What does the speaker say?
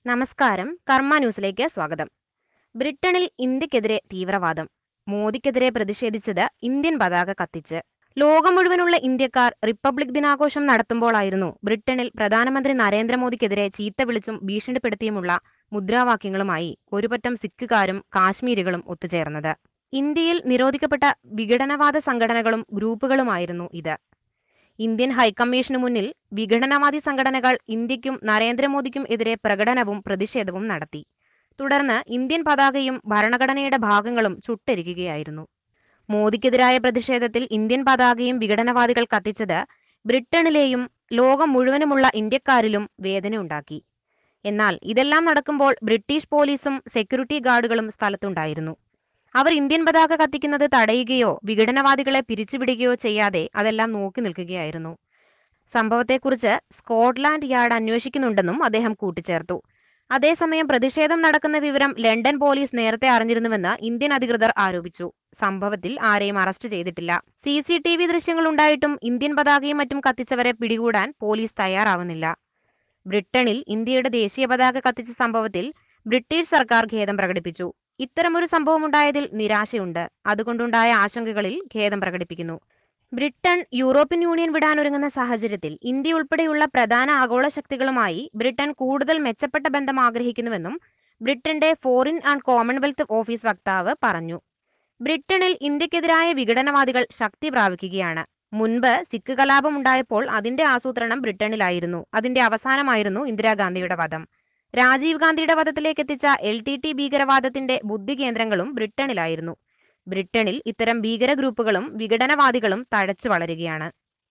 നമസ്കാരം. കർമ്മ ന്യൂസിലേക്ക് സ്വാഗതം. ബ്രിട്ടനിൽ ഇന്ത്യക്കെതിരെ തീവ്രവാദം. മോദിക്കെതിരെ പ്രതിഷേധിച്ചത് ഇന്ത്യൻ പതാക കത്തിച്ച്. ലോകം മുഴുവനുള്ള ഇന്ത്യക്കാർ റിപ്പബ്ലിക് ദിനാഘോഷം നടത്തുമ്പോഴായിരുന്നു ബ്രിട്ടനിൽ പ്രധാനമന്ത്രി നരേന്ദ്രമോദിക്കെതിരെ ചീത്ത വിളിച്ചും ഭീഷണിപ്പെടുത്തിയുമുള്ള മുദ്രാവാക്യങ്ങളുമായി ഒരുപറ്റം സിഖുകാരും കാശ്മീരികളും ഒത്തുചേർന്നത്. ഇന്ത്യയിൽ നിരോധിക്കപ്പെട്ട വിഘടനവാദ സംഘടനകളും ഗ്രൂപ്പുകളുമായിരുന്നു ഇത്. ഇന്ത്യൻ ഹൈക്കമ്മീഷനു മുന്നിൽ വിഘടനവാദി സംഘടനകൾ ഇന്ത്യക്കും നരേന്ദ്രമോദിക്കും എതിരെ പ്രകടനവും പ്രതിഷേധവും നടത്തി. തുടർന്ന് ഇന്ത്യൻ പതാകയും ഭരണഘടനയുടെ ഭാഗങ്ങളും ചുട്ടെരിക്കുകയായിരുന്നു. മോദിക്കെതിരായ പ്രതിഷേധത്തിൽ ഇന്ത്യൻ പതാകയും വിഘടനവാദികൾ കത്തിച്ചത് ബ്രിട്ടനിലെയും ലോകം മുഴുവനുമുള്ള ഇന്ത്യക്കാരിലും വേദനയുണ്ടാക്കി. എന്നാൽ ഇതെല്ലാം നടക്കുമ്പോൾ ബ്രിട്ടീഷ് പോലീസും സെക്യൂരിറ്റി ഗാർഡുകളും സ്ഥലത്തുണ്ടായിരുന്നു. അവർ ഇന്ത്യൻ പതാക കത്തിക്കുന്നത് തടയുകയോ വിഘടനവാദികളെ പിരിച്ചുവിടുകയോ ചെയ്യാതെ അതെല്ലാം നോക്കി നിൽക്കുകയായിരുന്നു. സംഭവത്തെക്കുറിച്ച് സ്കോട്ട്ലാൻഡ് യാർഡ് അന്വേഷിക്കുന്നുണ്ടെന്നും അദ്ദേഹം കൂട്ടിച്ചേർത്തു. അതേസമയം പ്രതിഷേധം നടക്കുന്ന വിവരം ലണ്ടൻ പോലീസ് നേരത്തെ അറിഞ്ഞിരുന്നുവെന്ന് ഇന്ത്യൻ അധികൃതർ ആരോപിച്ചു. സംഭവത്തിൽ ആരെയും അറസ്റ്റ് ചെയ്തിട്ടില്ല. CCTV ദൃശ്യങ്ങൾ ഉണ്ടായിട്ടും ഇന്ത്യൻ പതാകയും മറ്റും കത്തിച്ചവരെ പിടികൂടാൻ പോലീസ് തയ്യാറാവുന്നില്ല. ബ്രിട്ടനിൽ ഇന്ത്യയുടെ ദേശീയ പതാക കത്തിച്ച സംഭവത്തിൽ ബ്രിട്ടീഷ് സർക്കാർ ഖേദം പ്രകടിപ്പിച്ചു. ഇത്തരമൊരു സംഭവമുണ്ടായതിൽ നിരാശയുണ്ട്. അതുകൊണ്ടുണ്ടായ ആശങ്കകളിൽ ഖേദം പ്രകടിപ്പിക്കുന്നു. ബ്രിട്ടൻ യൂറോപ്യൻ യൂണിയൻ വിടാനൊരുങ്ങുന്ന സാഹചര്യത്തിൽ ഇന്ത്യ ഉൾപ്പെടെയുള്ള പ്രധാന ആഗോള ശക്തികളുമായി ബ്രിട്ടൻ കൂടുതൽ മെച്ചപ്പെട്ട ബന്ധം ആഗ്രഹിക്കുന്നുവെന്നും ബ്രിട്ടന്റെ ഫോറിൻ ആൻഡ് കോമൺവെൽത്ത് ഓഫീസ് വക്താവ് പറഞ്ഞു. ബ്രിട്ടനിൽ ഇന്ത്യക്കെതിരായ വിഘടനവാദികൾ ശക്തി പ്രാപിക്കുകയാണ്. മുൻപ് സിഖ് കലാപം ഉണ്ടായപ്പോൾ അതിന്റെ ആസൂത്രണം ബ്രിട്ടനിലായിരുന്നു. അതിന്റെ അവസാനമായിരുന്നു ഇന്ദിരാഗാന്ധിയുടെ വധം. രാജീവ് ഗാന്ധിയുടെ വധത്തിലേക്ക് എത്തിച്ച LTT ഭീകരവാദത്തിന്റെ ബുദ്ധികേന്ദ്രങ്ങളും ബ്രിട്ടനിലായിരുന്നു. ബ്രിട്ടനിൽ ഇത്തരം ഭീകര ഗ്രൂപ്പുകളും വിഘടനവാദികളും തഴച്ചു വളരുകയാണ്.